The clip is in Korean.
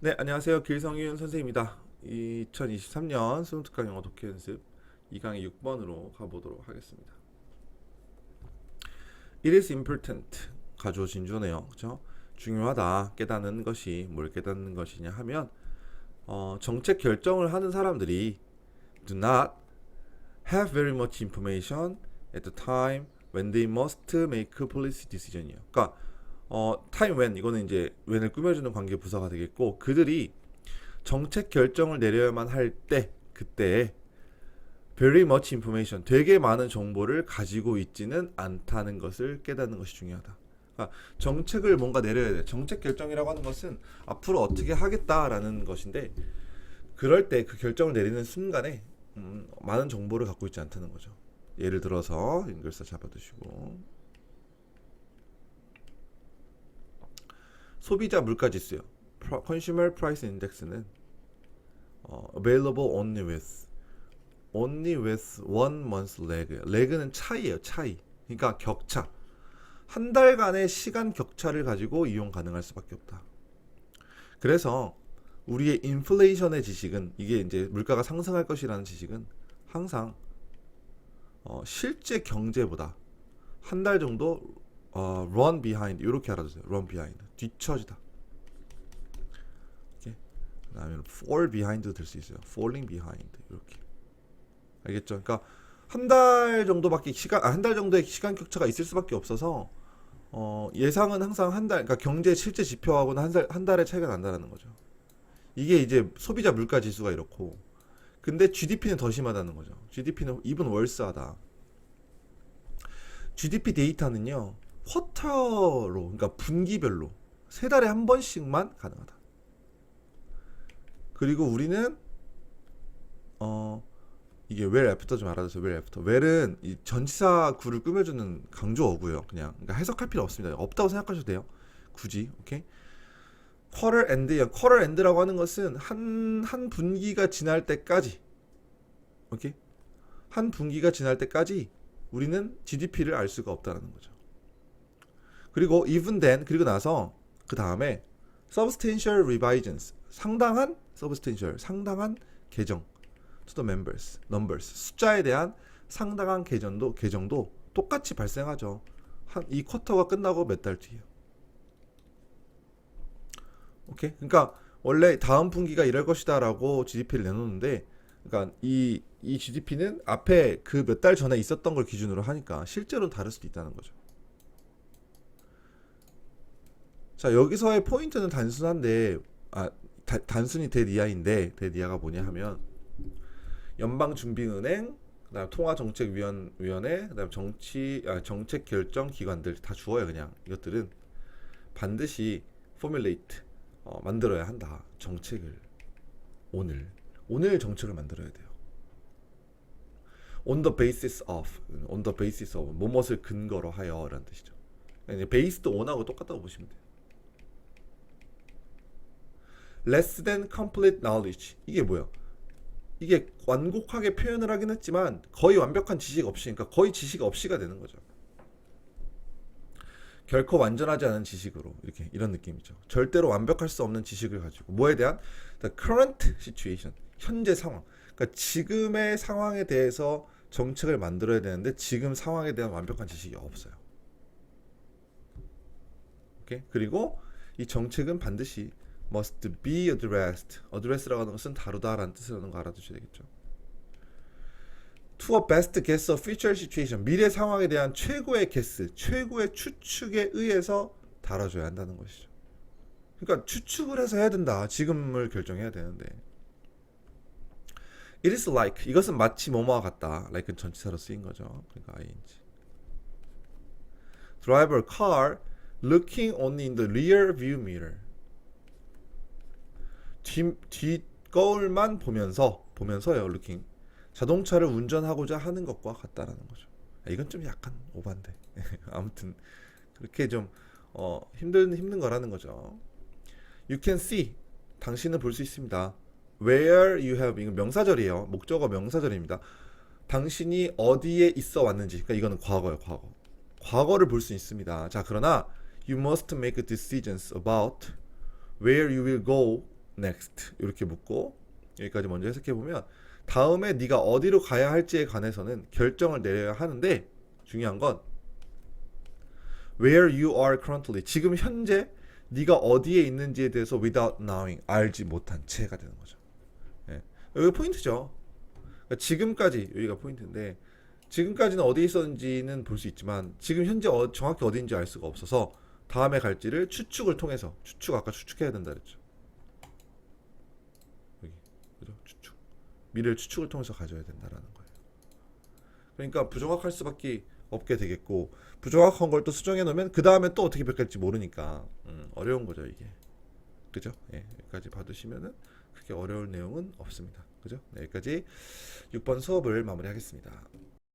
네, 안녕하세요. 길성윤 선생님입니다. 2023년 수능특강 영어 독해 연습 2강의 6번으로 가보도록 하겠습니다. It is important. 가주어 진주네요. 그죠? 중요하다. 깨닫는 것이 뭘 깨닫는 것이냐 하면 정책 결정을 하는 사람들이 do not have very much information at the time when they must make a policy decision이에요. 그러니까 time when 이거는 이제 when을 꾸며주는 관계 부사가 되겠고 그들이 정책 결정을 내려야만 할 때 그때에 very much information 되게 많은 정보를 가지고 있지는 않다는 것을 깨닫는 것이 중요하다. 그러니까 정책을 뭔가 내려야 돼. 정책 결정이라고 하는 것은 앞으로 어떻게 하겠다라는 것인데 그럴 때 그 결정을 내리는 순간에 많은 정보를 갖고 있지 않다는 거죠. 예를 들어서 인글사 잡아두시고 소비자 물가지수요. Consumer Price Index는 available only with one month lag. lag는 차이예요. 차이. 그러니까 격차. 한 달간의 시간 격차를 가지고 이용 가능할 수밖에 없다. 그래서 우리의 인플레이션의 지식은 이게 이제 물가가 상승할 것이라는 지식은 항상 실제 경제보다 한 달 정도 run behind 이렇게 알아두세요. run behind 뒤처지다. 그다음에 fall behind도 될 수 있어요. falling behind 이렇게 알겠죠? 그러니까 한 달 정도밖에 한 달 정도의 시간 격차가 있을 수밖에 없어서 예상은 항상 한 달, 그러니까 경제 실제 지표하고는 한 달의 차이가 난다는 거죠. 이게 이제 소비자 물가 지수가 이렇고, 근데 GDP는 더 심하다는 거죠. GDP는 even worse하다. GDP 데이터는요, 쿼터로, 그러니까 분기별로 세 달에 한 번씩만 가능하다. 그리고 우리는 이게 well after 좀 알아두세요. well after. well은 이 전치사 구를 꾸며주는 강조어고요. 그러니까 해석할 필요 없습니다. 없다고 생각하셔도 돼요. 굳이. 오케이. quarter end요. quarter end라고 하는 것은 한 분기가 지날 때까지, 오케이. 한 분기가 지날 때까지 우리는 GDP를 알 수가 없다는 거죠. 그리고 even then 그리고 나서 그 다음에 substantial revisions 상당한 개정 to the numbers 숫자에 대한 상당한 개정도 똑같이 발생하죠. 이 쿼터가 끝나고 몇 달 뒤에요. 오케이? 그러니까 원래 다음 분기가 이럴 것이다라고 GDP를 내놓는데, 그러니까 이 GDP는 앞에 그 몇 달 전에 있었던 걸 기준으로 하니까 실제로는 다를 수도 있다는 거죠. 자, 여기서의 포인트는 단순한데, 단순히 대니아인데, 대니아가 뭐냐 하면 연방준비은행, 그다음 통화정책위원회, 그다음 정책결정기관들 다 주어요. 그냥 이것들은 반드시 formulate 만들어야 한다. 정책을 오늘 정책을 만들어야 돼요. on the basis of 무엇을 근거로 하여라는 뜻이죠. 이제 based on하고 똑같다고 보시면 돼요. less than complete knowledge 이게 뭐야? 이게 완곡하게 표현을 하긴 했지만 거의 완벽한 지식 없이, 그러니까 거의 지식 없이가 되는 거죠. 결코 완전하지 않은 지식으로 이런 느낌이죠. 절대로 완벽할 수 없는 지식을 가지고 뭐에 대한 the current situation 현재 상황. 그러니까 지금의 상황에 대해서 정책을 만들어야 되는데 지금 상황에 대한 완벽한 지식이 없어요. 오케이? 그리고 이 정책은 반드시 must be address라고 하는 것은 다루다라는 뜻이라는 거 알아두셔야 되겠죠. to a best guess of future situation 미래 상황에 대한 최고의 guess, 최고의 추측에 의해서 다뤄줘야 한다는 것이죠. 그러니까 추측을 해서 해야 된다. 지금을 결정해야 되는데 it is like 이것은 마치 뭐뭐와 같다. like는 전치사로 쓰인 거죠. 그러니까 ing drive a car looking only in the rear view mirror 뒷거울만 보면서요. looking 자동차를 운전하고자 하는 것과 같다라는 거죠. 이건 좀 약간 오반데 아무튼 그렇게 좀 힘든 거라는 거죠. You can see 당신은 볼 수 있습니다. Where you have 이건 명사절이에요. 목적어 명사절입니다. 당신이 어디에 있어 왔는지. 그러니까 이거는 과거예요. 과거를 볼 수 있습니다. 자, 그러나 you must make decisions about where you will go next 이렇게 묻고 여기까지 먼저 해석해 보면 다음에 네가 어디로 가야 할지에 관해서는 결정을 내려야 하는데 중요한 건 where you are currently 지금 현재 네가 어디에 있는지에 대해서 without knowing 알지 못한 채가 되는 거죠. 예. 여기 포인트죠. 그러니까 지금까지 여기가 포인트인데 지금까지는 어디에 있었는지는 볼 수 있지만 지금 현재 정확히 어디인지 알 수가 없어서 다음에 갈지를 추측을 통해서 아까 추측해야 된다 그랬죠. 여기 그죠? 추측 미래를 추측을 통해서 가져야 된다라는 거예요. 그러니까 부정확할 수밖에 없게 되겠고 부정확한 걸 또 수정해 놓으면 그 다음에 또 어떻게 바뀔지 모르니까 어려운 거죠 이게. 그죠? 예, 여기까지 봐두시면은 그렇게 어려울 내용은 없습니다. 그죠? 네, 여기까지 6번 수업을 마무리하겠습니다.